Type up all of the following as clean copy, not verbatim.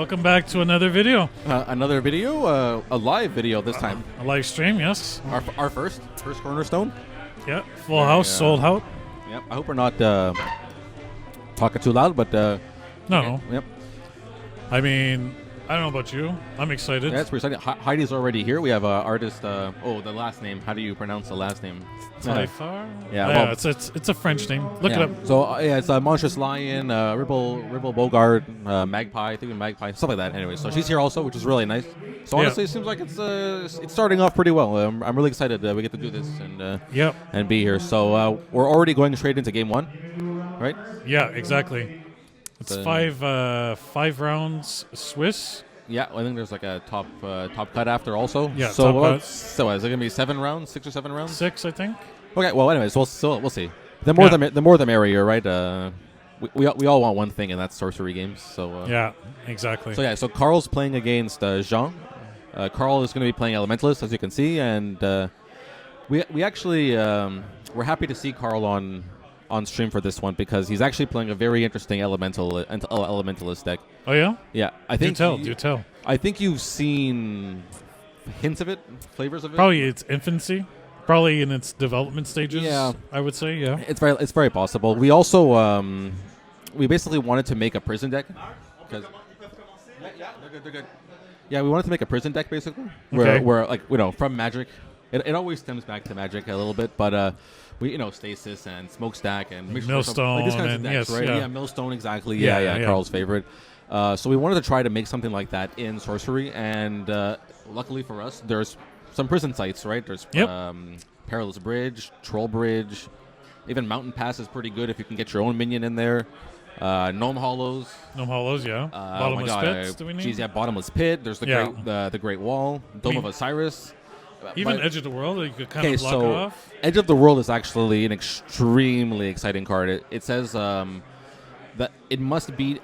welcome back to another video. Another video, a live video this time. A live stream, yes. Our first Cornerstone. Yeah, full house, sold out. Yep. I hope we're not talking too loud, but No. Yep. I mean, I don't know about you. I'm excited. Yeah, it's pretty exciting. Heidi's already here. We have artist. The last name. How do you pronounce the last name? Typhar? Yeah, yeah, well, it's a French name. Look it up. So it's a monstrous lion, Ribble Bogart, magpie, I think magpie, stuff like that. Anyway, so she's here also, which is really nice. So honestly, it seems like it's starting off pretty well. I'm really excited we get to do this and be here. So we're already going straight into game one, right? Yeah, exactly. It's five rounds Swiss. Yeah, I think there's like a top cut after also. Yeah, so top cut. So is it gonna be 7 rounds, 6 or 7 rounds? 6, I think. Okay, well, anyways, we'll see. The more the merrier, right? We all want one thing, and that's sorcery games. So yeah, exactly. So Karl's playing against Jean. Karl is going to be playing Elementalist, as you can see, and we actually we're happy to see Karl on stream for this one because he's actually playing a very interesting Elementalist deck. Oh yeah? Yeah, I think. Do tell. I think you've seen hints of it, flavors of it. Probably its infancy. Probably in its development stages. Yeah, I would say. Yeah, it's very possible. We also we basically wanted to make a prison deck because they're good. Yeah, we wanted to make a prison deck basically where like from Magic. It always stems back to Magic a little bit, but we Stasis and Smokestack and Millstone like these kinds and of decks, yes, right? yeah. Millstone exactly. Yeah. Karl's favorite. So we wanted to try to make something like that in Sorcery, and luckily for us, there's some prison sites, right? There's Perilous Bridge, Troll Bridge, even Mountain Pass is pretty good if you can get your own minion in there. Gnome Hollows. Yeah. Bottomless Pits, do we need? Geez, yeah, Bottomless Pit. There's the Great Wall, Dome of Osiris. Even Edge of the World, you could kind of block it off. Edge of the World is actually an extremely exciting card. It says that it must be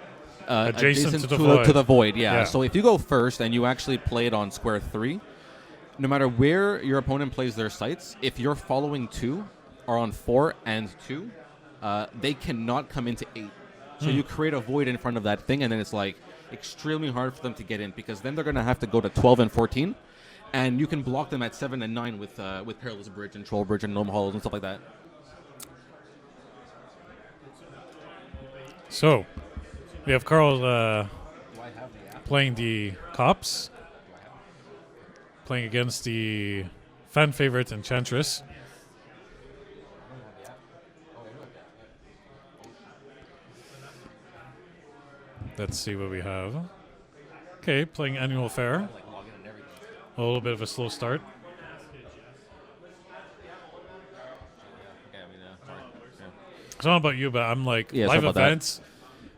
adjacent to the void. Yeah. So if you go first and you actually play it on square 3, no matter where your opponent plays their sites, if your following 2 are on 4 and 2, they cannot come into 8. So you create a void in front of that thing, and then it's like extremely hard for them to get in because then they're going to have to go to 12 and 14. And you can block them at 7 and 9 with Perilous Bridge and Troll Bridge and Gnome Hollows and stuff like that. So, we have Karl playing the Cops, playing against the fan favorite Enchantress. Let's see what we have. Okay, playing Annual Fair. A little bit of a slow start. I don't know about you, but I'm like, live events,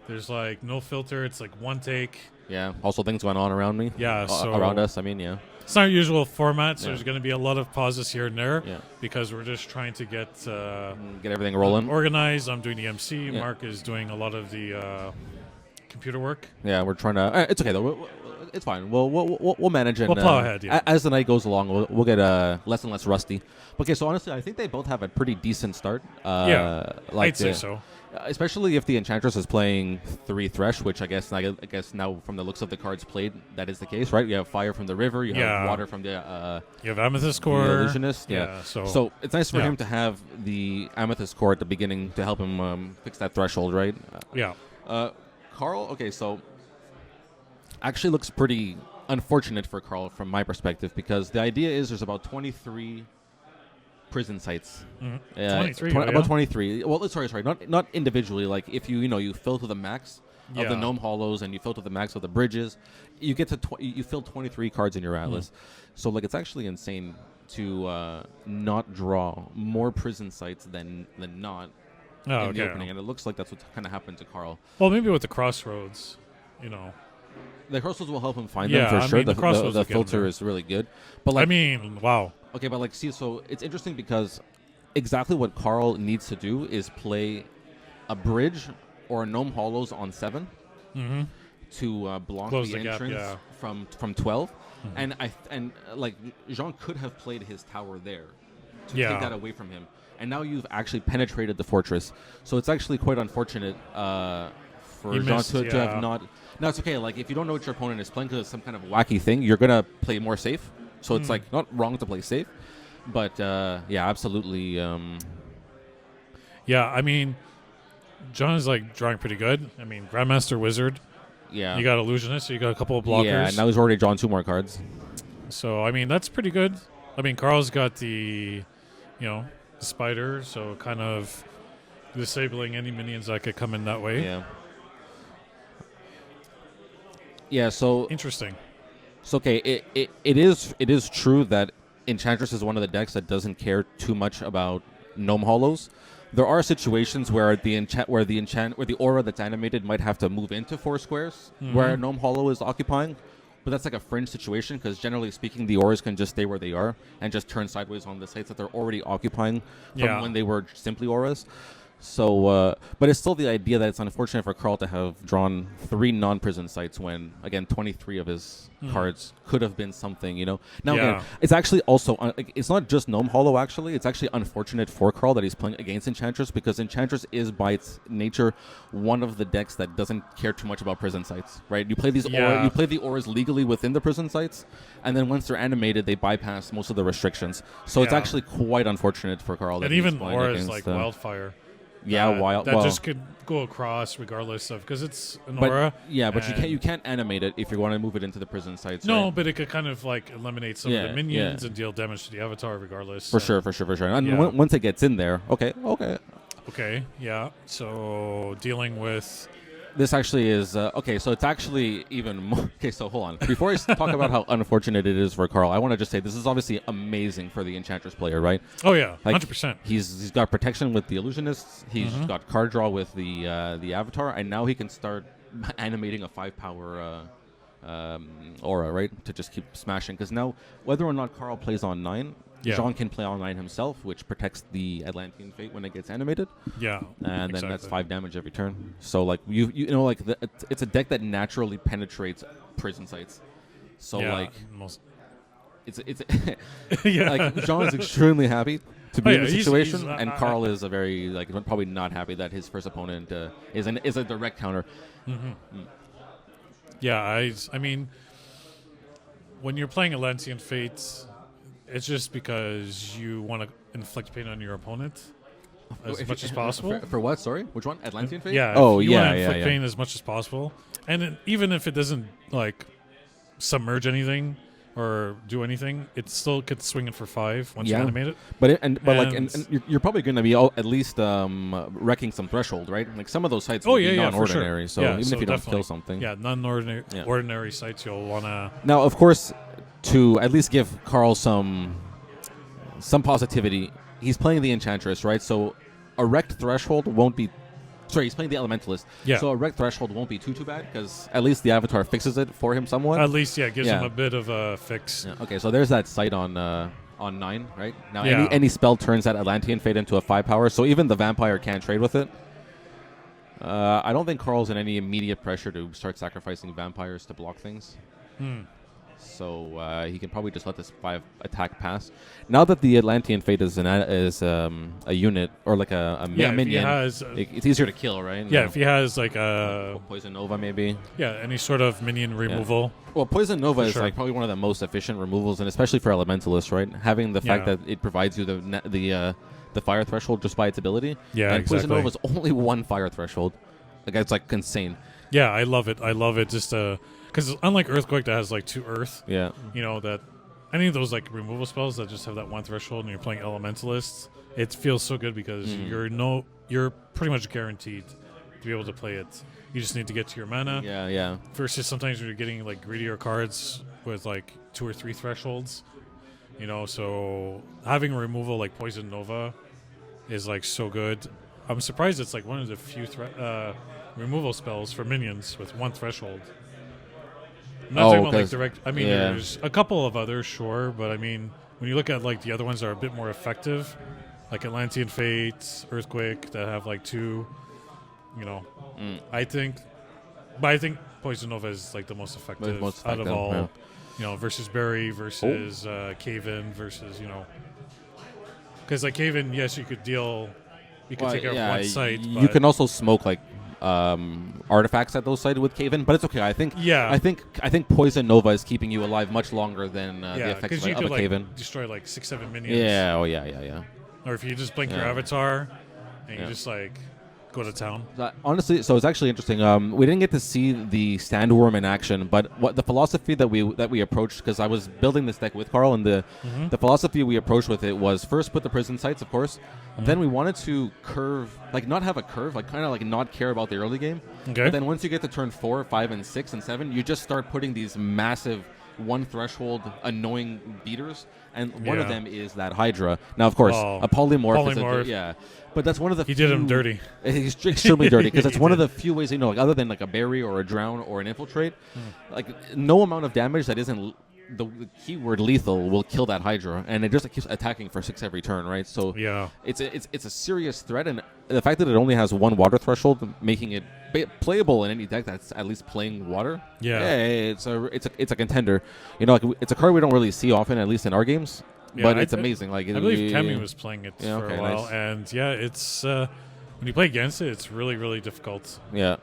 there's like no filter. It's like one take. Yeah, also things going on around me. Yeah, so around us, I mean, yeah. It's not our usual format, so there's going to be a lot of pauses here and there because we're just trying to get everything rolling. Organized. I'm doing the MC. Yeah. Mark is doing a lot of the computer work. Yeah, we're trying to... it's okay, though. It's fine. We'll manage it. We'll plow ahead, as the night goes along, we'll get less and less rusty. Okay, so honestly, I think they both have a pretty decent start. I'd say so. Especially if the Enchantress is playing 3 Thresh, which I guess now from the looks of the cards played, that is the case, right? You have Fire from the River, you have Water from the... you have Amethyst Core. The Illusionist, So it's nice for him to have the Amethyst Core at the beginning to help him fix that threshold, right? Karl, okay, so... actually looks pretty unfortunate for Karl from my perspective because the idea is there's about 23 prison sites. 23, about 23. Well, sorry, not individually. Like if you fill to the max of the Gnome Hollows and you fill to the max of the bridges, you get to you fill 23 cards in your Atlas. So like it's actually insane to not draw more prison sites than not in the opening, and it looks like that's what kind of happened to Karl. Well, maybe with the Crossroads, The Crossroads will help him find them for sure. The filter is really good. But like, wow. Okay, but like, see, so it's interesting because exactly what Karl needs to do is play a bridge or a Gnome Hollows on 7 to block the entrance from 12. And like Jean could have played his tower there to take that away from him. And now you've actually penetrated the fortress. So it's actually quite unfortunate for John to have not. No, it's okay. Like if you don't know what your opponent is playing because it's some kind of wacky thing, you're gonna play more safe. So it's like not wrong to play safe, but yeah, absolutely. Yeah, I mean, John is like drawing pretty good. I mean, Grandmaster Wizard. Yeah. You got Illusionist, so you got a couple of blockers. Yeah, now he's already drawn 2 more cards. So I mean, that's pretty good. I mean, Karl's got the, the spider, so kind of disabling any minions that could come in that way. Yeah. Yeah. So interesting. So okay, it is true that Enchantress is one of the decks that doesn't care too much about Gnome Hollows. There are situations where the aura that's animated might have to move into 4 squares where Gnome Hollow is occupying, but that's like a fringe situation because generally speaking, the auras can just stay where they are and just turn sideways on the sites that they're already occupying from when they were simply auras. So, but it's still the idea that it's unfortunate for Karl to have drawn 3 non-prison sites when, again, 23 of his cards could have been something, Now, again, it's actually also, it's not just Gnome Hollow, actually. It's actually unfortunate for Karl that he's playing against Enchantress because Enchantress is, by its nature, one of the decks that doesn't care too much about prison sites, right? You play these you play the auras legally within the prison sites, and then once they're animated, they bypass most of the restrictions. So it's actually quite unfortunate for Karl that and he's even playing auras against, like Wildfire. Yeah, that just could go across regardless of because it's an aura. Yeah, but you can't animate it if you want to move it into the prison sites. No, right? But it could kind of like eliminate some of the minions and deal damage to the avatar regardless. For sure. And once it gets in there, okay, yeah. So dealing with. This actually is okay. So it's actually even more. Okay, so hold on. Before I talk about how unfortunate it is for Karl, I want to just say this is obviously amazing for the Enchantress player, right? Oh yeah, 100%. He's got protection with the Illusionists. He's got card draw with the Avatar, and now he can start animating a 5-power aura, right? To just keep smashing. Because now, whether or not Karl plays on 9. Jean can play on 9 himself, which protects the Atlantean Fate when it gets animated. Yeah, and then that's 5 damage every turn. So like it's a deck that naturally penetrates prison sites. So it's like Jean is extremely happy to be in the situation, and Karl is a very probably not happy that his first opponent is a direct counter. Yeah, I mean, when you're playing Atlantean Fate. It's just because you want to inflict pain on your opponent as much as possible. For what? Sorry? Which one? Atlantean Fate? Yeah. Oh, you want to inflict pain as much as possible. And even if it doesn't, submerge anything or do anything, it still could swing it for 5 once you animate it. But you're probably going to be at least wrecking some threshold, right? Like some of those sites will be non-ordinary. For sure. So even if you don't kill something. Yeah, non-ordinary sites you'll want to... Now, of course... To at least give Karl some positivity, he's playing the Enchantress, right? So a wrecked threshold won't be... Sorry, he's playing the Elementalist. Yeah. So a wrecked threshold won't be too bad, because at least the Avatar fixes it for him somewhat. At least, gives him a bit of a fix. Yeah. Okay, so there's that sight on 9, right? Now, any spell turns that Atlantean Fate into a 5-power, so even the Vampire can't trade with it. I don't think Karl's in any immediate pressure to start sacrificing Vampires to block things. So he can probably just let this 5 attack pass. Now that the Atlantean Fate is a unit or like a minion, it's easier to kill, right? Yeah, if he has like a Poison Nova, maybe. Yeah, any sort of minion removal. Yeah. Well, Poison Nova is probably one of the most efficient removals, and especially for Elementalists, right? Having the fact that it provides you the fire threshold just by its ability. Yeah, and Poison Nova is only 1 fire threshold. It's insane. Yeah, I love it. Just because unlike Earthquake that has 2 earth, that any of those removal spells that just have that 1 threshold and you're playing Elementalists, it feels so good because you're pretty much guaranteed to be able to play it. You just need to get to your mana. Yeah. Versus sometimes you're getting greedier cards with 2 or 3 thresholds. So having a removal like Poison Nova is so good. I'm surprised it's one of the few removal spells for minions with 1 threshold. I'm not talking about direct. I mean, there's a couple of others, sure, but I mean, when you look at the other ones that are a bit more effective, like Atlantean Fate, Earthquake, that have 2, I think Poison Nova is the most effective out of all. Versus Berry, versus Cave-In, versus because Cave-In, yes, you could take out 1 site. You can also smoke artifacts at those sites with Cave-In, but it's okay. I think Poison Nova is keeping you alive much longer than the effects of a Cave-In. Destroy like 6-7 minions. Yeah. Oh yeah. Or if you just blink your avatar and you just like go to town. Honestly, so it's actually interesting. We didn't get to see the Sandworm in action, but what the philosophy that we approached, because I was building this deck with Karl, and the philosophy we approached with it was first put the prison sites, of course. Then we wanted to curve, like not have a curve, like kind of like not care about the early game. Okay. But then once you get to turn 4, 5, and 6, and 7, you just start putting these massive one threshold annoying beaters, and one of them is that Hydra. Now, of course, a polymorph. But that's one of the He did him dirty. He's extremely dirty, because it's one of the few ways, like other than like a bury or a drown or an infiltrate, like no amount of damage that isn't the keyword lethal will kill that Hydra, and it just keeps attacking for 6 every turn, right? So it's a serious threat, and the fact that it only has 1 water threshold, making it playable in any deck that's at least playing water. It's a contender. Like it's a card we don't really see often, at least in our games. But it's amazing. Like I believe Cammy was playing it for a while, nice. And it's when you play against it, it's really, really difficult. Yeah,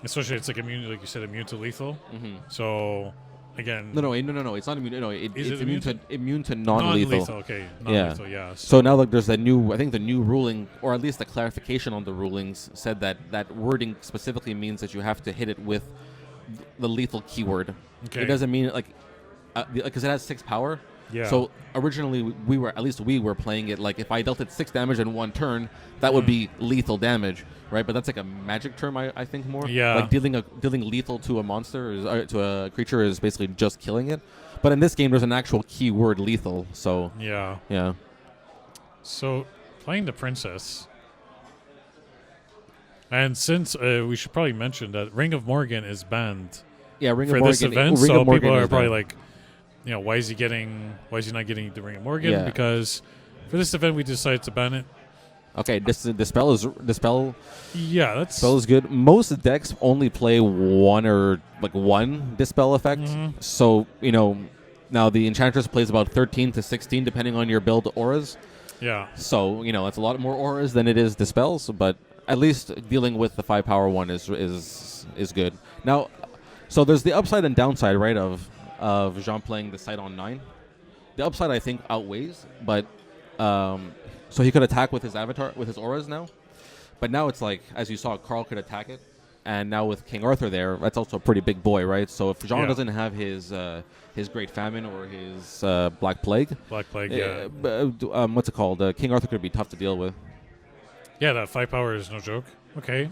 especially it's like immune, like you said, immune to lethal. So again, no, it's not immune. No, it's immune to non-lethal. Okay, non-lethal. Yeah. So now, like, there's the new ruling, or at least the clarification on the rulings, said that wording specifically means that you have to hit it with the lethal keyword. Okay. It doesn't mean because it has 6 power. Yeah. So originally we were playing it like if I dealt it 6 damage in 1 turn, that would be lethal damage, right? But that's like a magic term, I think more. Yeah. Like dealing lethal to a monster to a creature is basically just killing it. But in this game, there's an actual keyword lethal. So yeah. So playing the princess, and since we should probably mention that Ring of Morgan is banned. Yeah, Ring for of Morgan. This event, so people are probably like, why is he not getting the Ring of Morgan? Yeah. Because for this event we decided to ban it. Okay, the spell. Yeah, that's spell is good. Most decks only play one dispel effect. So now the Enchantress plays about 13 to 16 depending on your build auras. Yeah. So it's a lot more auras than it is dispels, but at least dealing with the 5 power one is good. Now, so there's the upside and downside, right, of Jean playing the site on 9. The upside, I think, outweighs, but so he could attack with his avatar, with his auras now. But now it's like, as you saw, Karl could attack it, and now with King Arthur there, that's also a pretty big boy, right? So if Jean doesn't have his Great Famine or his Black Plague, what's it called? King Arthur could be tough to deal with. Yeah, that 5 power is no joke. Okay,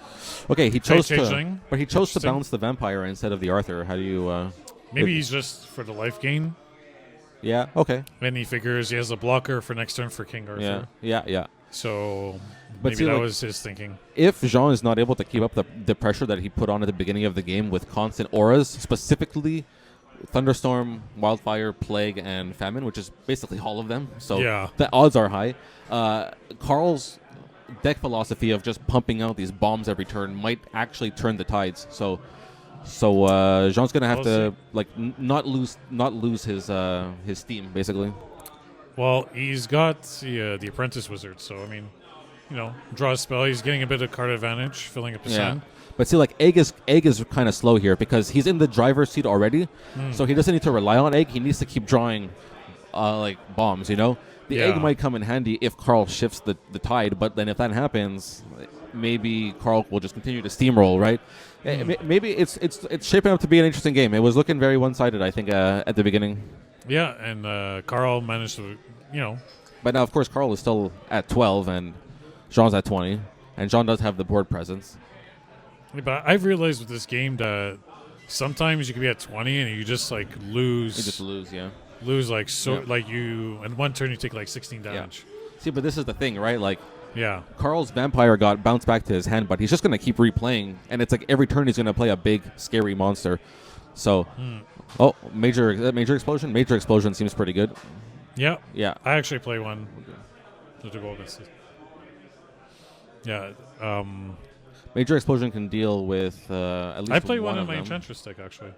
he chose to bounce the vampire instead of the Arthur. How do you? Maybe he's just for the life gain. Yeah, okay. And he figures he has a blocker for next turn for King Arthur. Yeah. So maybe that was his thinking. If Jean is not able to keep up the pressure that he put on at the beginning of the game with constant auras, specifically Thunderstorm, Wildfire, Plague, and Famine, which is basically all of them. So the odds are high. Karl's deck philosophy of just pumping out these bombs every turn might actually turn the tides. So Jean's gonna have to not lose his steam, basically. Well, he's got the Apprentice Wizard, so I mean, draw a spell. He's getting a bit of card advantage, filling up his hand. But see, like Egg is kind of slow here because he's in the driver's seat already, so he doesn't need to rely on Egg. He needs to keep drawing bombs. The Egg might come in handy if Karl shifts the tide, but then if that happens, maybe Karl will just continue to steamroll, right? Maybe it's shaping up to be an interesting game. It was looking very one-sided, I think, at the beginning. Yeah, and Karl managed to, But now, of course, Karl is still at 12, and Jean's at 20, and Jean does have the board presence. Yeah, but I've realized with this game that sometimes you can be at 20 and you just, lose. You just lose, yeah. Lose, in one turn you take, 16 damage. Yeah. See, but this is the thing, right? Yeah. Karl's vampire got bounced back to his hand, but he's just going to keep replaying, and it's like every turn he's going to play a big, scary monster. So, major explosion. Major explosion seems pretty good. Yeah. Yeah. I actually play one. Yeah. Major explosion can deal with at least. I play one of in my them. Enchantress deck actually.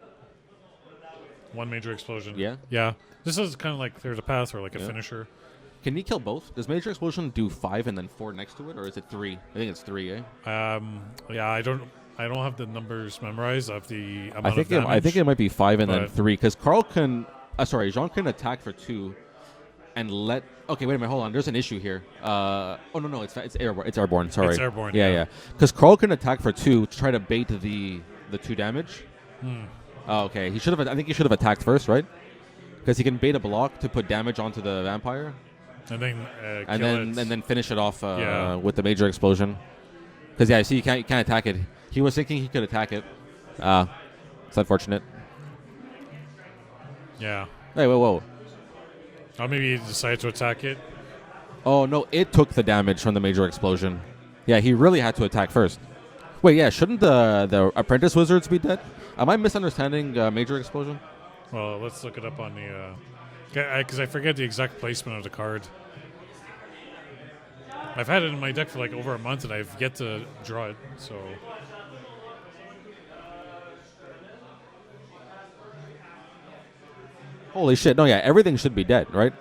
One major explosion. Yeah. Yeah. This is kind of like Clear the Path or a finisher. Can he kill both? Does Major Explosion do 5 and then 4 next to it, or is it 3? I think it's 3, eh? Yeah, I don't. I don't have the numbers memorized of the amount I think of damage. I think it might be 5 and then 3 because Karl can. Jean can attack for 2, and let. Okay, wait a minute. Hold on. There's an issue here. Oh no, it's airborne. It's airborne. Sorry. It's airborne. Yeah. Because Karl can attack for 2 to try to bait the 2 damage. Oh, okay. He should have. I think he should have attacked first, right? Because he can bait a block to put damage onto the vampire, and then finish it off with the major explosion. Because I see you can't attack it. He was thinking he could attack it. It's unfortunate. Yeah. Hey, whoa. Oh, maybe he decided to attack it. Oh no, it took the damage from the major explosion. Yeah, he really had to attack first. Wait, yeah, shouldn't the apprentice wizards be dead? Am I misunderstanding major explosion? Well, let's look it up on the... Because I forget the exact placement of the card. I've had it in my deck for like over a month, and I've yet to draw it, so... Holy shit, no, yeah, everything should be dead, right?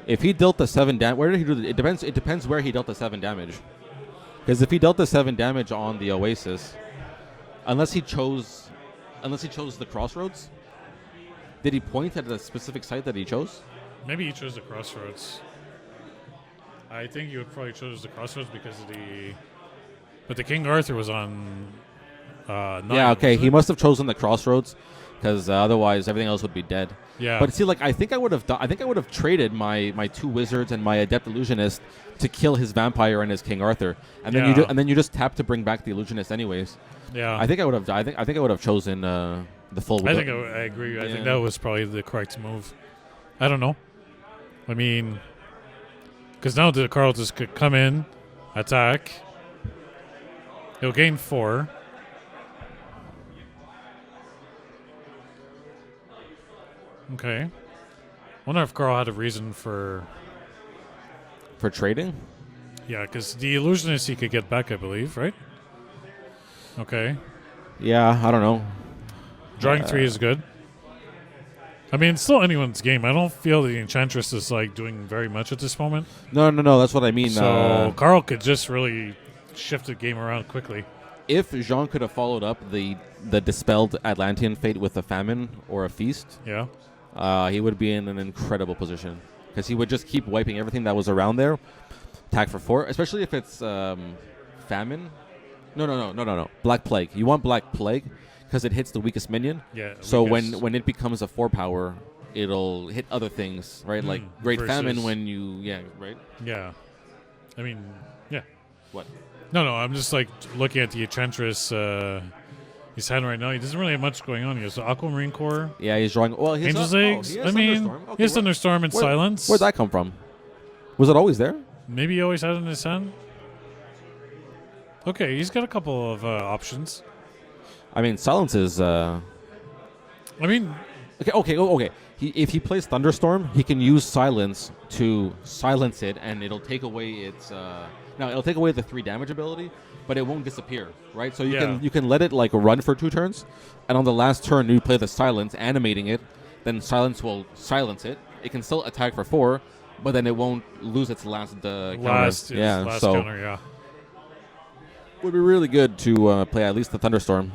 If he dealt the 7 damage... Where did he do it? It depends where he dealt the 7 damage. Because if he dealt the 7 damage on the Oasis, unless he chose the Crossroads, did he point at a specific site that he chose? Maybe he chose the Crossroads. I think he would probably chose the Crossroads because of the... But the King Arthur was on 9. Yeah, okay, he must have chosen the Crossroads because otherwise everything else would be dead. Yeah. But see, like I think I would have traded my 2 wizards and my Adept Illusionist to kill his vampire and his King Arthur, and then you just tap to bring back the Illusionist anyways. Yeah. I think I would have chosen the full. I agree. I think that was probably the correct move. I don't know. I mean, because now the Karl just could come in, attack. He'll gain 4. Okay. Wonder if Karl had a reason for trading. Yeah, because the Illusionist he could get back, I believe, right? Okay. Yeah, I don't know. Drawing 3 is good. I mean, it's still anyone's game. I don't feel the Enchantress is like doing very much at this moment. No. That's what I mean. So Karl could just really shift the game around quickly. If Jean could have followed up the dispelled Atlantean fate with a famine or a feast, he would be in an incredible position because he would just keep wiping everything that was around there. Attack for 4, especially if it's famine. No. Black Plague. You want Black Plague because it hits the weakest minion. Yeah. So when it becomes a 4 power, it'll hit other things, right? Like Great Famine when you right. Yeah. I mean, yeah. What? No. I'm just like looking at the Enchantress. He's hand right now. He doesn't really have much going on here. So Aquamarine Core. Yeah, he's drawing. Well, Angel's Eggs. He has Thunderstorm and Silence. Where'd that come from? Was it always there? Maybe he always had it in his hand. Okay, he's got a couple of options. I mean, Silence is. I mean. Okay. If he plays Thunderstorm, he can use Silence to silence it, and it'll take away its. It'll take away the 3 damage ability, but it won't disappear, right? So you can let it like run for 2 turns, and on the last turn you play the Silence, animating it. Then Silence will silence it. It can still attack for 4, but then it won't lose its last counter. Last counter, yeah. Would be really good to play at least the Thunderstorm.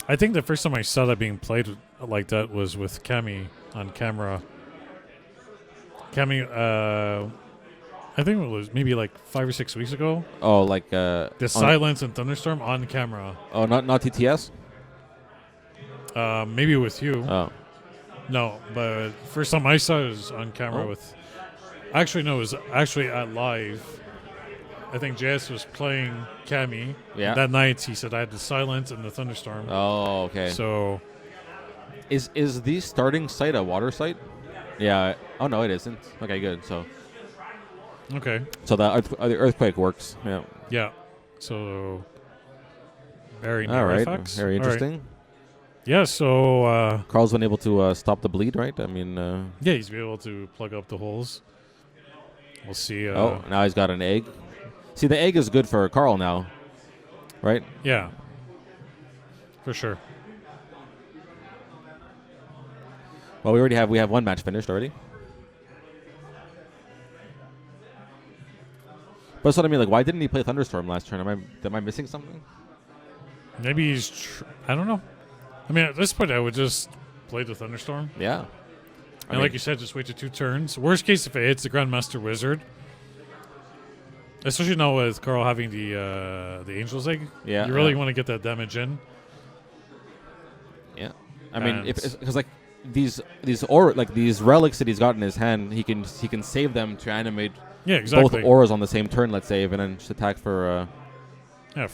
I think the first time I saw that being played like that was with Cammy on camera. Cammy, I think it was maybe like 5 or 6 weeks ago. Oh, like the Silence and Thunderstorm on camera. Oh, not TTS? Maybe with you. Oh. No, but first time I saw it was on camera with... Actually, no, it was actually at live. I think JS was playing Cammy. Yeah. That night, he said I had the Silence and the Thunderstorm. Oh, okay. So... Is the starting site a water site? Yeah. Oh, no, it isn't. Okay, good. So... Okay. So the Earthquake works. Yeah. Yeah. So... Very all right. Very interesting. Right. Yeah, so... Karl's been able to stop the bleed, right? I mean... yeah, he's been able to plug up the holes. We'll see. Now he's got an egg. See, the egg is good for Karl now, right? Yeah. For sure. Well, we have 1 match finished already. But that's what I mean. Like, why didn't he play Thunderstorm last turn? Am I missing something? Maybe he's. I don't know. I mean, at this point, I would just play the Thunderstorm. Yeah. And like you said, just wait to 2 turns. Worst case, if it hits the Grandmaster Wizard, especially now with Karl having the Angel's Egg, you really want to get that damage in. Yeah, I mean, because like these relics that he's got in his hand, he can save them to animate. Yeah, exactly. Both auras on the same turn, let's save, and then just attack for. Yeah.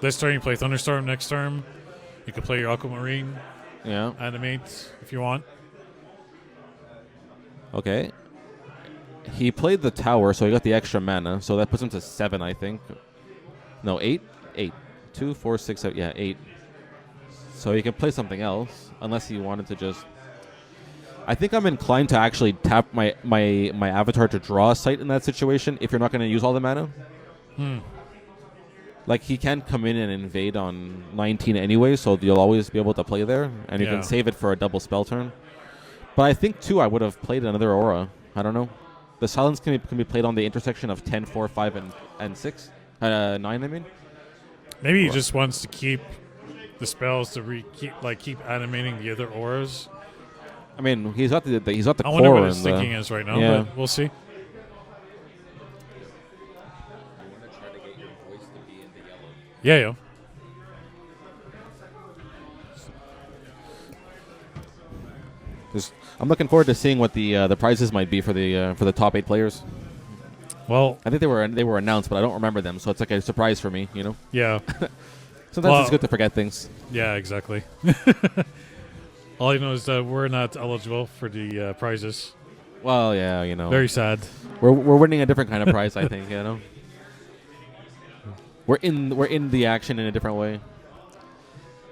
This turn you play Thunderstorm. Next turn, you can play your Aquamarine. Yeah. Animate if you want. Okay. He played the tower, so he got the extra mana. So that puts him to 7, I think. No, 8? 8. 2, 4, 6, 7. Yeah, 8. So he can play something else, unless he wanted to just... I think I'm inclined to actually tap my avatar to draw a sight in that situation if you're not going to use all the mana. Like, he can come in and invade on 19 anyway, so you'll always be able to play there, and you can save it for a double spell turn. But I think, too, I would have played another aura. I don't know. The silence can be played on the intersection of 10, 4, 5, and 6. 9, I mean. Maybe he just wants to keep the spells to keep animating the other auras. I mean, he's got the core. I wonder what his thinking is right now, but we'll see. Yeah. I'm looking forward to seeing what the prizes might be for the top 8 players. Well, I think they were announced, but I don't remember them, so it's like a surprise for me, you know. Yeah. Sometimes it's good to forget things. Yeah, exactly. All I know is that we're not eligible for the prizes. Well, yeah, you know. Very sad. We're winning a different kind of prize, I think, you know. We're in the action in a different way.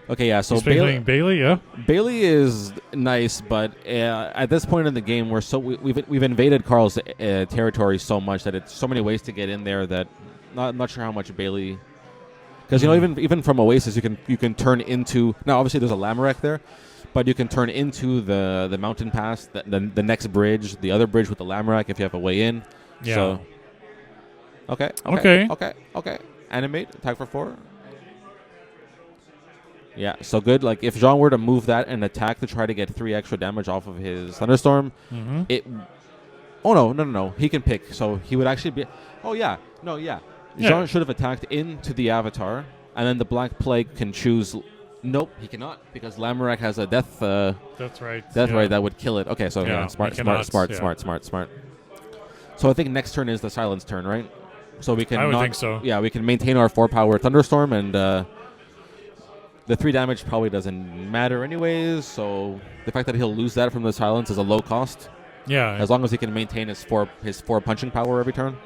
Okay, yeah. So Bailey, yeah. Bailey is nice, but at this point in the game, we've invaded Karl's territory so much that it's so many ways to get in there that I'm not sure how much Bailey. Because even from Oasis, you can turn into now. Obviously, there's a Lamorak there, but you can turn into the mountain pass, the next bridge, the other bridge with the Lamorak if you have a way in. Yeah. So, okay. Animate, attack for 4. Yeah, so good. Like, if Jean were to move that and attack to try to get 3 extra damage off of his Thunderstorm, Oh, no. He can pick. So he would actually be... Oh, yeah. No, yeah. Jean should have attacked into the avatar, and then the Black Plague can choose... Nope, he cannot, because Lamorak has a death... That's right. Death right that would kill it. Okay, so smart. So I think next turn is the silence turn, right? So we can I would think so. Yeah, we can maintain our 4-power Thunderstorm, and the 3 damage probably doesn't matter anyways. So the fact that he'll lose that from the silence is a low cost. Yeah. As long as he can maintain his 4 punching power every turn.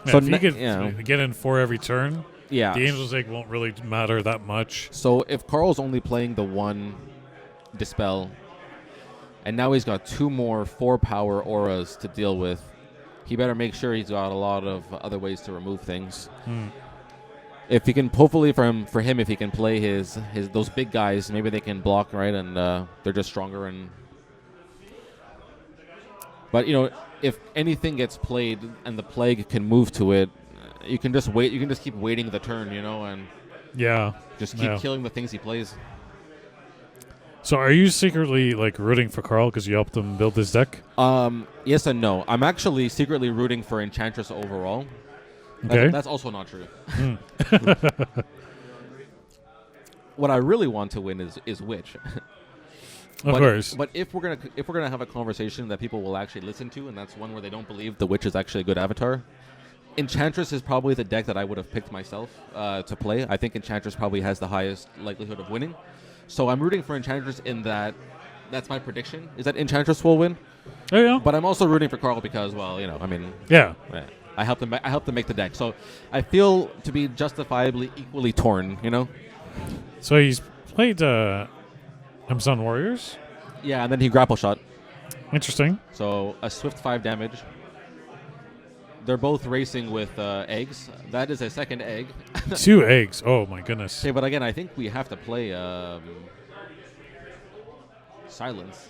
Yeah, so if he could get in 4 every turn, the Angel's Egg won't really matter that much. So if Karl's only playing the 1 Dispel, and now he's got 2 more 4-power auras to deal with, he better make sure he's got a lot of other ways to remove things. If he can, hopefully for him, if he can play his those big guys, maybe they can block, right, and they're just stronger. And but if anything gets played and the Plague can move to it, you can just wait. You can just keep waiting the turn, and just keep killing the things he plays. So are you secretly rooting for Karl because you helped him build his deck? Yes and no. I'm actually secretly rooting for Enchantress overall. Okay. That's also not true. What I really want to win is Witch. Of course. But if we're gonna have a conversation that people will actually listen to, and that's one where they don't believe the Witch is actually a good avatar, Enchantress is probably the deck that I would have picked myself to play. I think Enchantress probably has the highest likelihood of winning. So I'm rooting for Enchantress in that. That's my prediction, is that Enchantress will win. Oh, yeah. But I'm also rooting for Karl because, I helped him make the deck. So I feel to be justifiably equally torn, So he's played Amazon Warriors? Yeah, and then he grapple shot. Interesting. So a swift 5 damage. They're both racing with eggs. That is a second egg. 2 eggs. Oh, my goodness. Okay, but again, I think we have to play Silence.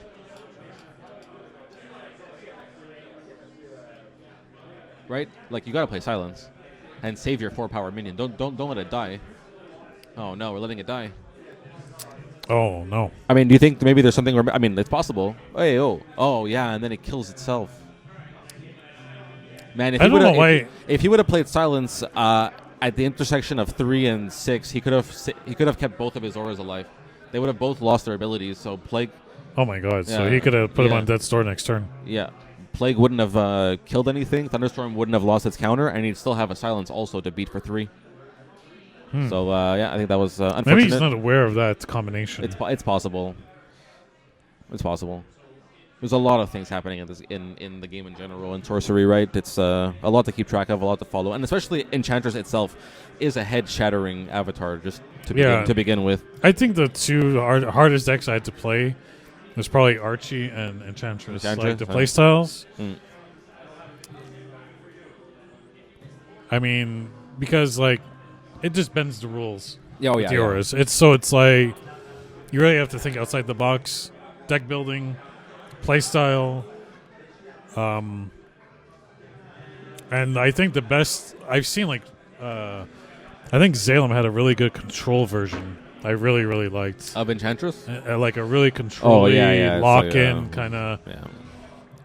right? Like you gotta play silence, and save your 4-power minion. Don't let it die. Oh no, we're letting it die. Oh no. I mean, do you think maybe there's something? I mean, it's possible. Oh yeah, and then it kills itself. Man, if he would have played silence at the intersection of 3 and 6, he could have kept both of his auras alive. They would have both lost their abilities. So Plague. Oh my God! Yeah, so he could have put him on death's door next turn. Yeah, Plague wouldn't have killed anything. Thunderstorm wouldn't have lost its counter, and he'd still have a silence also to beat for 3. So yeah, I think that was unfortunate. Maybe he's not aware of that combination. It's possible. It's possible. There's a lot of things happening in the game in general, in sorcery, right? It's a lot to keep track of, a lot to follow, and especially Enchantress itself is a head-shattering avatar just to begin with. I think the two hardest decks I had to play was probably Archie and Enchantress. Like the playstyles. I mean, because like it just bends the rules. The auras. It's like you really have to think outside the box, deck building. Playstyle, and I think the best I've seen, like, I think Zalem had a really good control version. I really, really liked of Enchantress, like a really controlly lock-in kind of. Yeah.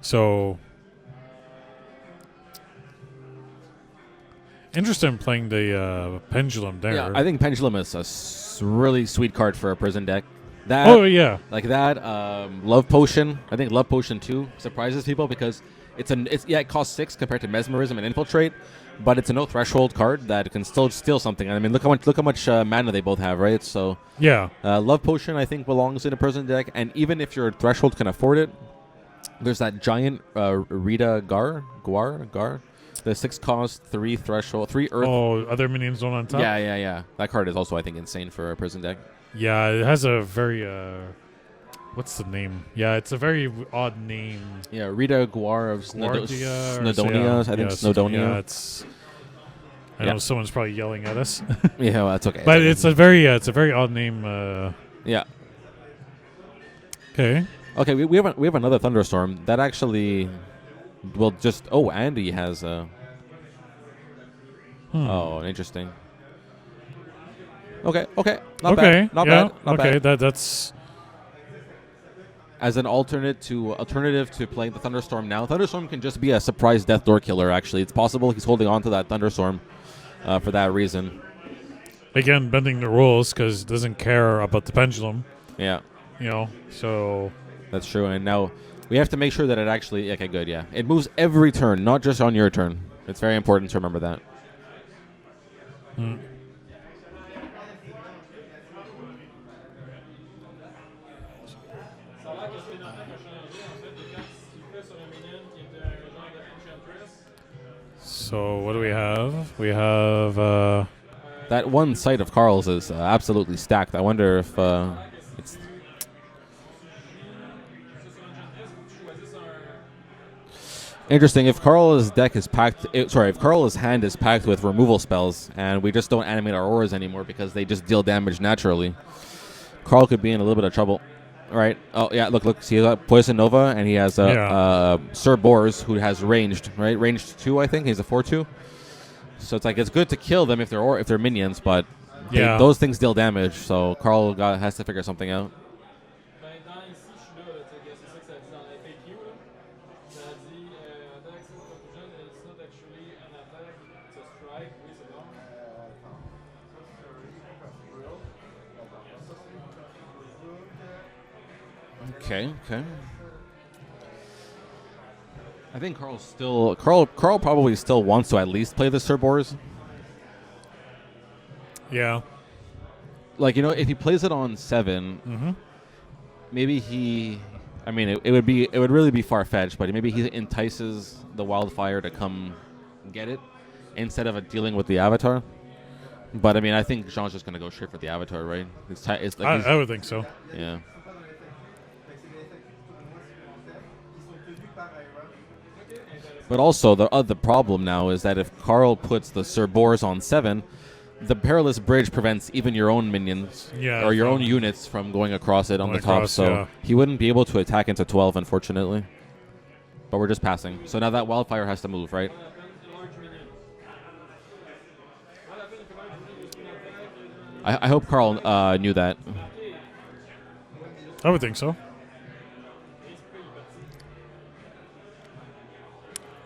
So interested in playing the Pendulum there. Yeah, I think Pendulum is a really sweet card for a prison deck. Like that. Love Potion. I think Love Potion 2 surprises people because it costs 6 compared to Mesmerism and Infiltrate, but it's a no threshold card that can still steal something. I mean, look how much mana they both have, right? So Love Potion I think belongs in a prison deck, and even if your threshold can afford it, there's that giant Rita Gar, the 6 cost 3 threshold 3 earth. Oh, other minions don't on top. Yeah. That card is also I think insane for a prison deck. Yeah, it has a very, what's the name? Yeah, it's a very odd name. Yeah, Rita Guar of Snowdonia. I think Snowdonia. I know someone's probably yelling at us. Yeah, well, that's okay. But it's a very odd name. Yeah. Okay. Okay, we have another Thunderstorm that actually will just. Oh, Andy has. Oh, interesting. Okay. Not bad. Not bad. That's as an alternative to playing the Thunderstorm now. Thunderstorm can just be a surprise death door killer. Actually, it's possible he's holding on to that Thunderstorm for that reason. Again, bending the rules because it doesn't care about the pendulum. Yeah. So that's true. And now we have to make sure that it actually. Okay, good. Yeah, it moves every turn, not just on your turn. It's very important to remember that. So what do we have? We have that one site of Karl's is absolutely stacked. I wonder if it's interesting. If Karl's deck is packed, if Karl's hand is packed with removal spells, and we just don't animate our auras anymore because they just deal damage naturally, Karl could be in a little bit of trouble. Right. Oh yeah. Look. See, he's got Poison Nova, and he has Sir Bors, who has ranged. Right, ranged 2. I think he's a 4/2. So it's like it's good to kill them if they're minions, but those things deal damage. So Karl has to figure something out. Okay. I think Karl probably still wants to at least play the Sir Bors. Yeah. Like, if he plays it on 7, maybe he. I mean, it would really be far fetched, but maybe he entices the Wildfire to come get it instead of dealing with the Avatar. But I mean, I think Jean's just gonna go straight for the Avatar, right? I would think so. Yeah. But also, the problem now is that if Karl puts the Sir Bors on 7, the Perilous Bridge prevents even your own minions or your own units from going across it on the top. So he wouldn't be able to attack into 12, unfortunately. But we're just passing. So now that Wildfire has to move, right? I hope Karl knew that. I would think so.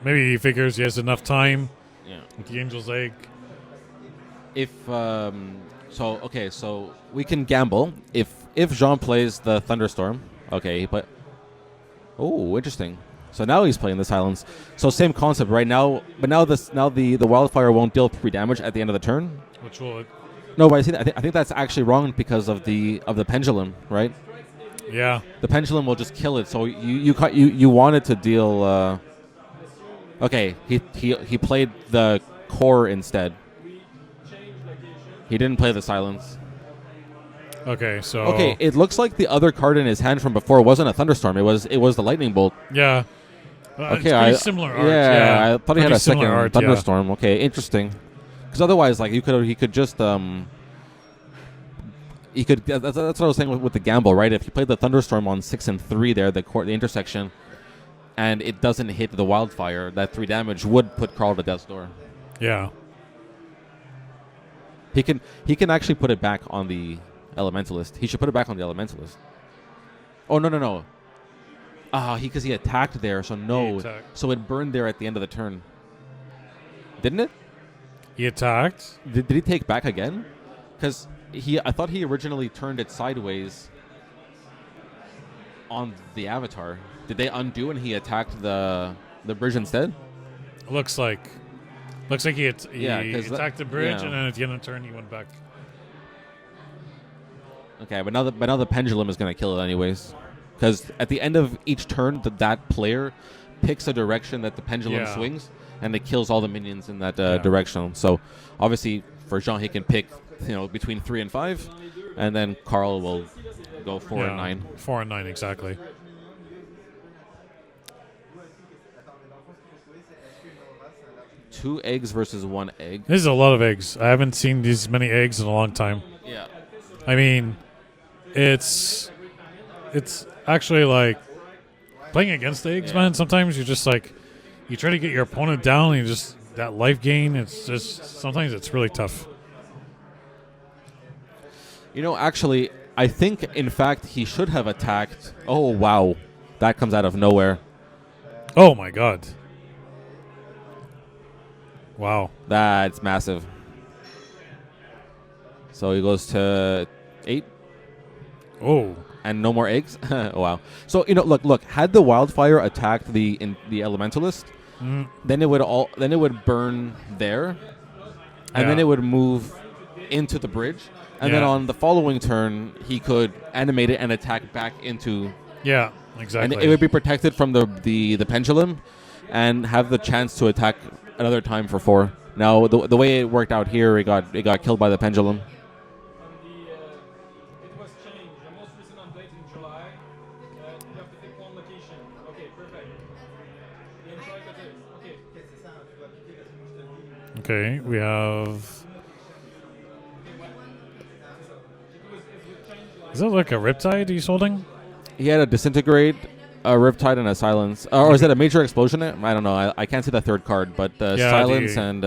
Maybe he figures he has enough time with the Angel's Egg. If so we can gamble. If Jean plays the Thunderstorm, but interesting. So now he's playing the Silence. So same concept right now, but now the Wildfire won't deal 3 damage at the end of the turn. Which will it? No, but I think that's actually wrong because of the Pendulum, right? Yeah. The Pendulum will just kill it. So you wanted to deal. He played the Core instead. He didn't play the Silence. Okay, so it looks like the other card in his hand from before wasn't a Thunderstorm. It was the Lightning Bolt. Yeah. It's pretty similar art. Yeah, I thought he had a second art, Thunderstorm. Yeah. Okay, interesting. Because otherwise, like he could just he could. That's what I was saying with the gamble, right? If he played the Thunderstorm on 6 and 3 there, the intersection, and it doesn't hit the Wildfire, that 3 damage would put Karl to death's door. Yeah. He can actually put it back on the Elementalist. He should put it back on the Elementalist. Oh no. Because he attacked there, so no. So it burned there at the end of the turn. Didn't it? He attacked. Did he take back again? Because I thought he originally turned it sideways on the Avatar. Did they undo and he attacked the bridge instead? Looks like he attacked the bridge, and then at the end of the turn he went back. Okay, but now the Pendulum is going to kill it anyways. Because at the end of each turn, that player picks a direction that the Pendulum swings, and it kills all the minions in that direction. So obviously for Jean, he can pick between 3 and 5, and then Karl will go 4 and 9. 4 and 9, exactly. Two eggs versus 1 egg. This is a lot of eggs. I haven't seen these many eggs in a long time. Yeah. I mean, it's actually like playing against the eggs, man. Sometimes you're just like, you try to get your opponent down, and you just, that life gain, it's just, sometimes it's really tough. Actually, I think, in fact, he should have attacked. Oh, wow. That comes out of nowhere. Oh, my God. Wow. That's massive. So he goes to 8. Oh. And no more eggs? Oh, wow. So, look, had the Wildfire attacked the Elementalist, then it would burn there, and then it would move into the bridge. And then on the following turn, he could animate it and attack back into... Yeah, exactly. And it would be protected from the Pendulum and have the chance to attack another time for 4. Now, the way it worked out here, it got killed by the Pendulum. Okay, we have... Is that like a Riptide he's holding? He had a Disintegrate, a Riptide, and a Silence. Or is it a Major Explosion? I don't know. I can't see the third card, but Silence and...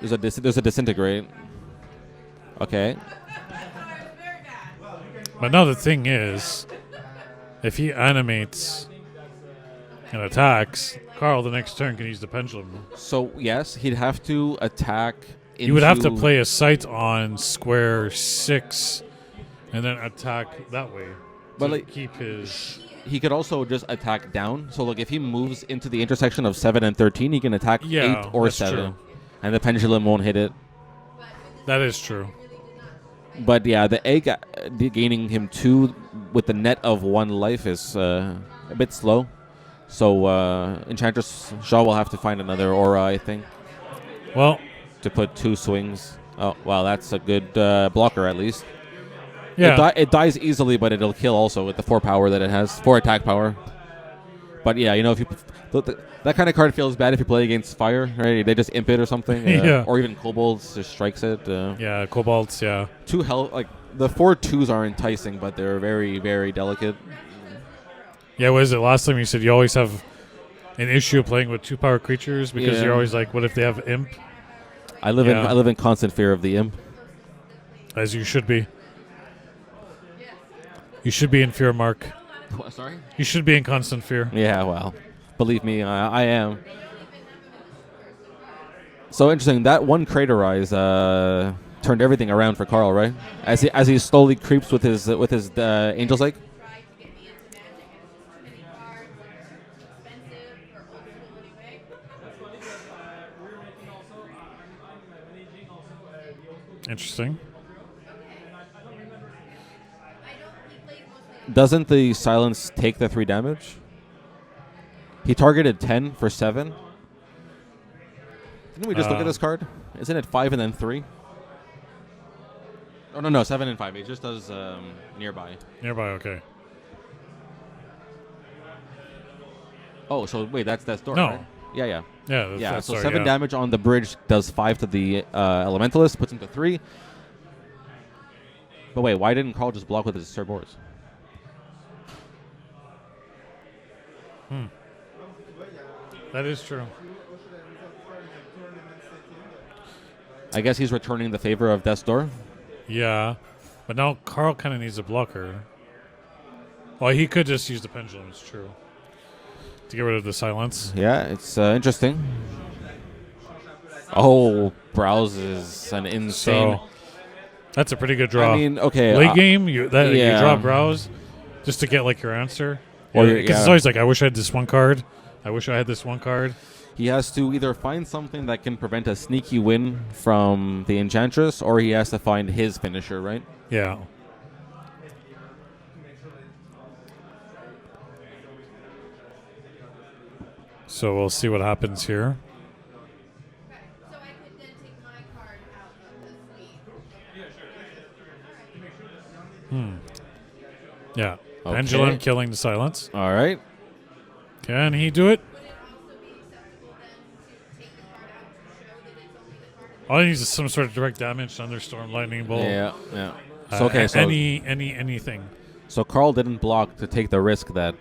There's a Disintegrate. Okay. But now the thing is, if he animates and attacks, Karl the next turn can use the Pendulum. So, yes, he'd have to attack into... He would have to play a sight on square 6 and then attack that way to keep his... He could also just attack down. So, look, if he moves into the intersection of 7 and 13, he can attack 8 or 7. True. And the Pendulum won't hit it. That is true. But, yeah, the egg gaining him 2 with the net of 1 life is a bit slow. So, Enchantress Shaw will have to find another aura, I think. Well, to put 2 swings. Oh, wow, that's a good blocker, at least. Yeah. It dies easily, but it'll kill also with the 4 power that it has. 4 attack power. But, yeah, if you... That kind of card feels bad if you play against fire, right? They just imp it or something. Or even Kobolds just strikes it. Yeah, Kobolds, yeah. 2 health... Like, the 4 2s are enticing, but they're very, very delicate. Yeah, what is it? Last time you said you always have an issue playing with 2-power creatures because you're always like, what if they have imp? I live in constant fear of the imp. As you should be. You should be in fear, Mark. What, sorry? You should be in constant fear. Yeah, well, believe me, I am. So interesting. That one Craterize turned everything around for Karl, right? As he slowly creeps with his Angel's Egg. Interesting. Doesn't the silence take the 3 damage? He targeted 10 for 7. Didn't we just look at this card? Isn't it 5 and then 3? Oh, no, 7 and 5. It just does nearby. Nearby, okay. Oh, so wait, that's door, no. right? Yeah. Yeah, so 7 damage on the bridge does 5 to the Elementalist, puts him to 3. But wait, why didn't Karl just block with his Cerberus? That is true. I guess he's returning the favor of Death's Door. Yeah, but now Karl kind of needs a blocker. Well, he could just use the pendulum, it's true, to get rid of the silence. Yeah, it's interesting. Oh, Browse is an insane... So, that's a pretty good draw. I mean, okay. Late game, you draw Browse just to get like your answer. Because it's always like, I wish I had this one card. I wish I had this one card. He has to either find something that can prevent a sneaky win from the Enchantress, or he has to find his finisher, right? Yeah. So we'll see what happens here. Yeah. Okay. Pendulum killing the silence. All right. Can he do it? All he needs is some sort of direct damage, thunderstorm, lightning bolt. Yeah. So anything. So Karl didn't block to take the risk that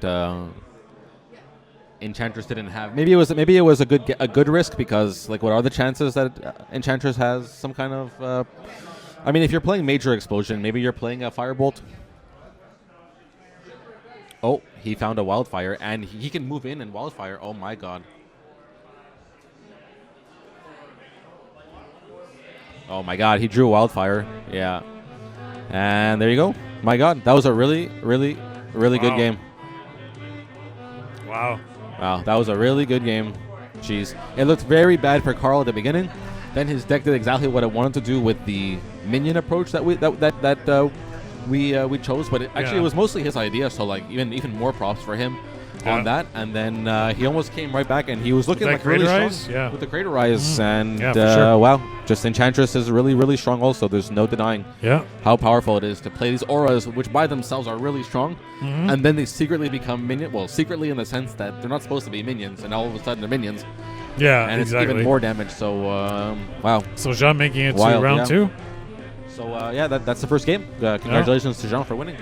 Enchantress didn't have. Maybe it was a good risk because like what are the chances that Enchantress has some kind of I mean if you're playing Major Explosion, maybe you're playing a Firebolt. Oh, he found a Wildfire and he can move in and Wildfire. Oh my god. Oh my god, he drew Wildfire. Yeah. And there you go. My god, that was a really good game. Wow, that was a really good game. Jeez. It looked very bad for Karl at the beginning. Then his deck did exactly what it wanted to do with the minion approach that we chose, but it was mostly his idea, so like even more props for him on that. And then he almost came right back, and he was looking like really strong with the Craterize, and sure. Wow, just Enchantress is really strong. Also, there's no denying how powerful it is to play these auras, which by themselves are really strong, and then they secretly become minion. Well, secretly in the sense that they're not supposed to be minions, and all of a sudden they're minions. Yeah, and exactly. It's even more damage. So wow. So Jean making it to round 2. So that's the first game. Congratulations to Jean for winning.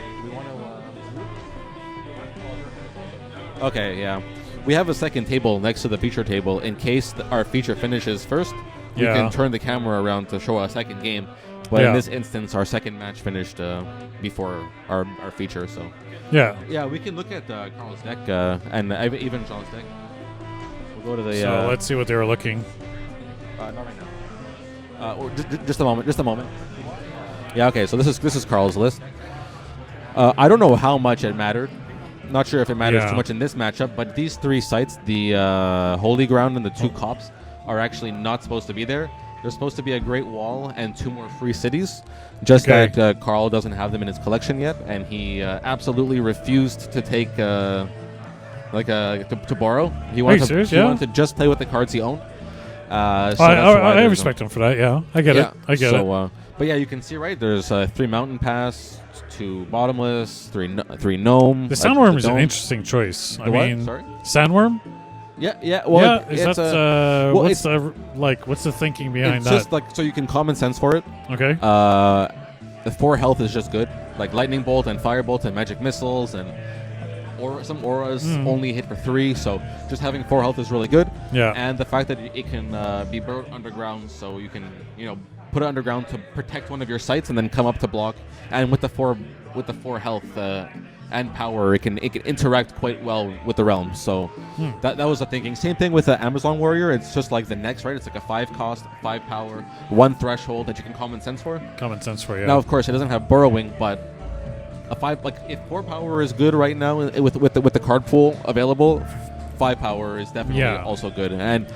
Okay, yeah. We have a second table next to the feature table in case our feature finishes first. We can turn the camera around to show a second game. But in this instance, our second match finished before our feature. So yeah, we can look at Karl's deck and even Jean's deck. We'll go to the. So let's see what they were looking. Not right now. Just a moment. Yeah. Okay. So this is Karl's list. I don't know how much it mattered. Not sure if it matters too much in this matchup, but these 3 sites, the Holy Ground and the 2 Cops, are actually not supposed to be there. There's supposed to be a Great Wall and 2 more free cities, just that Karl doesn't have them in his collection yet, and he absolutely refused to take to borrow. He wanted to just play with the cards he owned. I respect him for that. Yeah, I get it. I get it. But yeah, you can see right. There's 3 Mountain Pass, 2 Bottomless, 3 Gnome. The Sandworm is an interesting choice. I mean, sorry? Sandworm? Yeah. Well, what's the thinking behind that? It's just like so you can common sense for it. Okay. The 4 health is just good, like Lightning Bolt and Firebolt and Magic Missiles, and some auras only hit for 3, so just having 4 health is really good. Yeah. And the fact that it can be burrowed underground, so you can put it underground to protect one of your sites and then come up to block. And with the 4 health and power, it can interact quite well with the realm. So that was the thinking. Same thing with the Amazon Warrior. It's just like the next, right? It's like a 5 cost, 5 power, 1 threshold that you can common sense for. Common sense for, yeah. Now, of course, it doesn't have burrowing, but a 5, like if 4 power is good right now with the card pool available, 5 power is definitely also good. And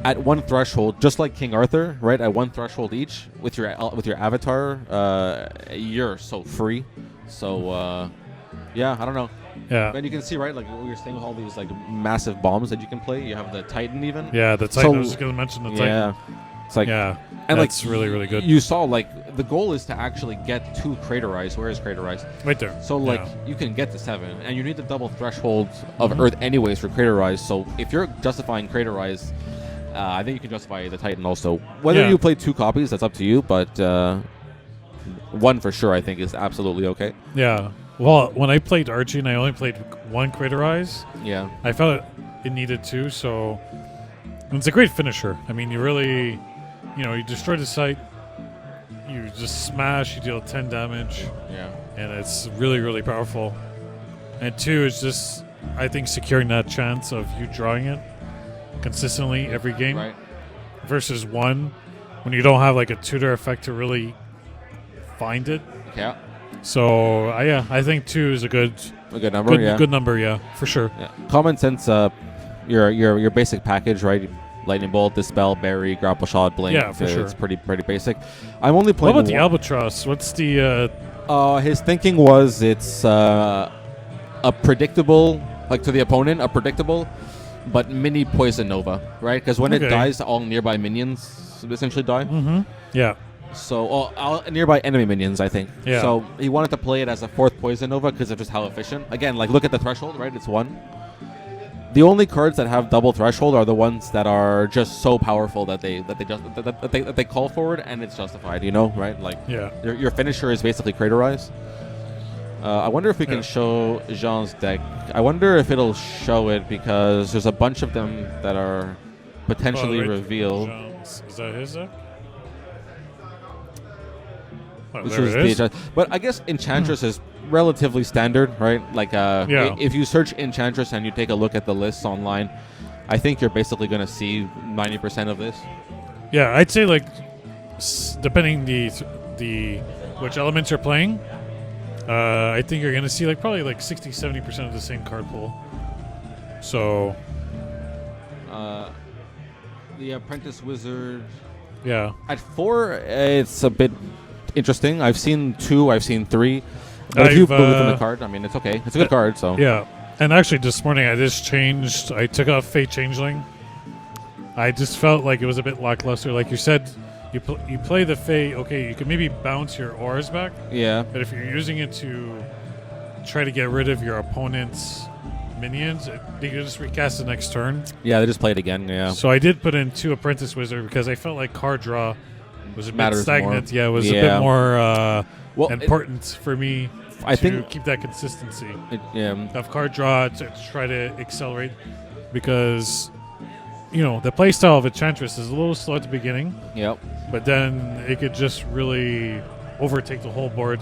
at 1 threshold, just like King Arthur, right? At 1 threshold each with your avatar, you're so free. So yeah, I don't know. Yeah. And you can see, right, like what you're saying with all these like massive bombs that you can play. You have the Titan even. Yeah, the Titan. I was just gonna mention the Titan. Yeah. It's like, yeah, and that's really, really good. You saw, like, the goal is to actually get to Crater Rise. Where is Crater Rise? Right there. So, like, you can get to 7, and you need the double threshold of Earth anyways for Crater Rise. So, if you're justifying Crater Rise, I think you can justify the Titan also. Whether you play 2 copies, that's up to you, but 1 for sure, I think, is absolutely okay. Yeah. Well, when I played Archie and I only played 1 Crater Rise, I felt it needed 2, so it's a great finisher. I mean, you really... you destroy the site, you just smash, you deal 10 damage. Yeah. And it's really, really powerful. And 2 is just, I think, securing that chance of you drawing it consistently every game. Right. Versus 1, when you don't have like a tutor effect to really find it. Yeah. So, I think 2 is a good number, good number, yeah, for sure. Yeah. Common sense, your basic package, right? Lightning Bolt, Dispel, Berry, Grapple Shot, Blink. Yeah, for sure. It's pretty basic. I'm only playing. What about the Albatross? What's the... his thinking was it's a predictable, like to the opponent, a predictable, but mini Poison Nova, right? Because when it dies, all nearby minions essentially die. Mm-hmm. Yeah. So, all nearby enemy minions, I think. Yeah. So he wanted to play it as a 4th Poison Nova because of just how efficient. Again, like look at the threshold, right? It's 1. The only cards that have double threshold are the ones that are just so powerful that they call forward and it's justified. Right? Like your finisher is basically Crater Rise. I wonder if we can show Jean's deck. I wonder if it'll show it because there's a bunch of them that are potentially revealed. Jean's, is that his deck? Oh, Which there is it is. But I guess Enchantress is relatively standard, right? Like, if you search Enchantress and you take a look at the lists online, I think you're basically going to see 90% of this. Yeah, I'd say like, depending the which elements you're playing, I think you're going to see like probably like 60-70% of the same card pool. So, the Apprentice Wizard. Yeah. At 4, it's a bit interesting. I've seen 2, I've seen 3. But if you believe in the card, I mean, it's okay. It's a good card, so. Yeah. And actually, this morning, I just changed. I took off Fate Changeling. I just felt like it was a bit lackluster. Like you said, you play the Fate, okay, you can maybe bounce your auras back. Yeah. But if you're using it to try to get rid of your opponent's minions, they can just recast the next turn. Yeah, they just play it again, yeah. So I did put in 2 Apprentice Wizard because I felt like card draw was a bit stagnant. More. Yeah, it was a bit more important for me to keep that consistency of card draw to try to accelerate because, the playstyle of Enchantress is a little slow at the beginning. Yep. But then it could just really overtake the whole board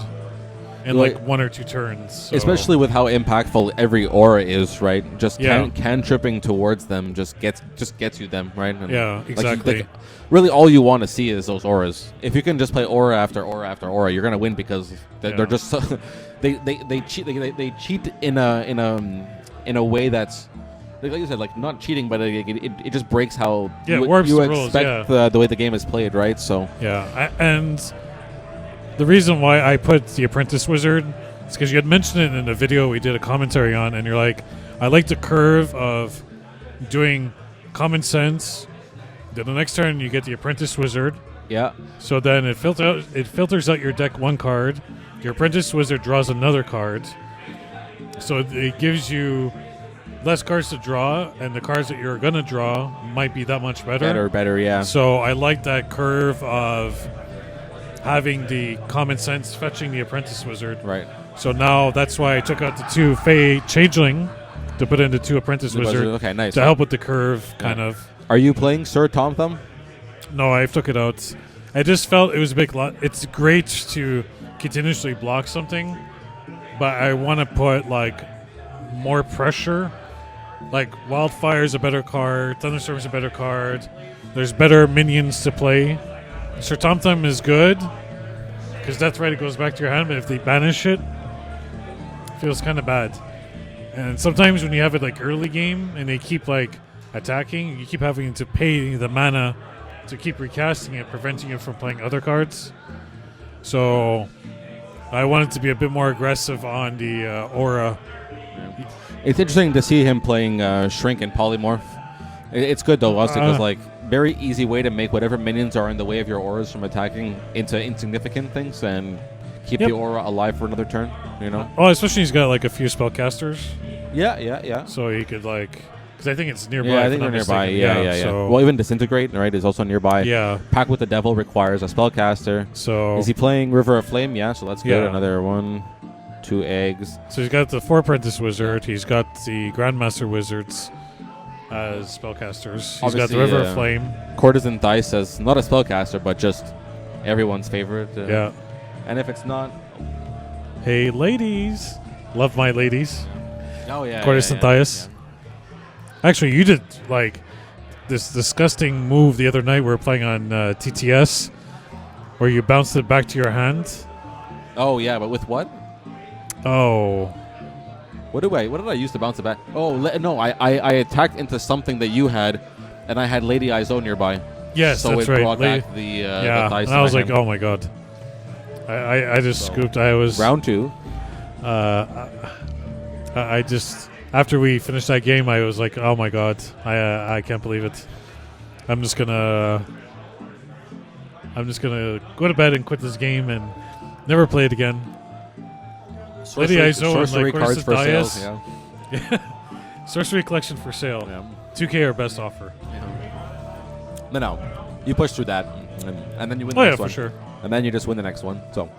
in like 1 or 2 turns. So. Especially with how impactful every aura is, right? Just cantripping towards them just gets you them, right? And yeah, exactly. Really, all you want to see is those auras. If you can just play aura after aura after aura, you're gonna win because they're just so they cheat in a way that's like you said, like not cheating, but it just breaks how you expect the way the game is played, right? So and the reason why I put the Apprentice Wizard is because you had mentioned it in a video we did a commentary on, and you're like, I like the curve of doing common sense. Then the next turn you get the Apprentice Wizard. Yeah. So then it filters out your deck 1 card. Your Apprentice Wizard draws another card. So it gives you less cards to draw, and the cards that you're gonna draw might be that much better. Better, yeah. So I like that curve of having the common sense fetching the Apprentice Wizard. Right. So now that's why I took out the 2 Fey Changeling to put into 2 Apprentice Wizard. Okay, nice. To help with the curve, kind of. Are you playing Sir Tom Thumb? No, I took it out. I just felt it was a big lot. It's great to continuously block something, but I want to put like more pressure. Like Wildfire is a better card, Thunderstorm is a better card. There's better minions to play. Sir Tom Thumb is good because that's right. It goes back to your hand, but if they banish it, it feels kind of bad. And sometimes when you have it like early game and they keep like attacking, you keep having to pay the mana to keep recasting it, preventing you from playing other cards. So I wanted to be a bit more aggressive on the aura. It's interesting to see him playing Shrink and Polymorph. It's good though, also because like very easy way to make whatever minions are in the way of your auras from attacking into insignificant things and keep the aura alive for another turn. You know. Oh, especially he's got like a few spellcasters. Yeah. So he could like. Because I think it's nearby. Yeah, I think they're nearby. Yeah. So well, even Disintegrate, right, is also nearby. Yeah. Pact with the Devil requires a spellcaster. So is he playing River of Flame? Yeah, so that's good. Yeah. Another 1, 2 eggs. So he's got the 4 Apprentice Wizard. He's got the Grandmaster Wizards as spellcasters. He's got the River of Flame. Courtesan Dice as not a spellcaster, but just everyone's favorite. Yeah. And if it's not... Hey, ladies. Love my ladies. Oh, yeah. Courtesan Dice. Yeah. Actually, you did like this disgusting move the other night we were playing on TTS where you bounced it back to your hand. Oh, yeah, but with what? Oh. What did I use to bounce it back? Oh, no, I attacked into something that you had, and I had Lady Izo nearby. Yes, so that's it right. brought back the dice. And I was like, oh my god. I just scooped. I was... Round 2. I just... After we finished that game, I was like, oh my god. I can't believe it. I'm just gonna go to bed and quit this game and never play it again. Sorcery, sorcery cards for sale. Yeah. Sorcery collection for sale. Yeah. 2K or best offer. Yeah. No. You push through that, and then you win the next one. For sure. And then you just win the next one. So.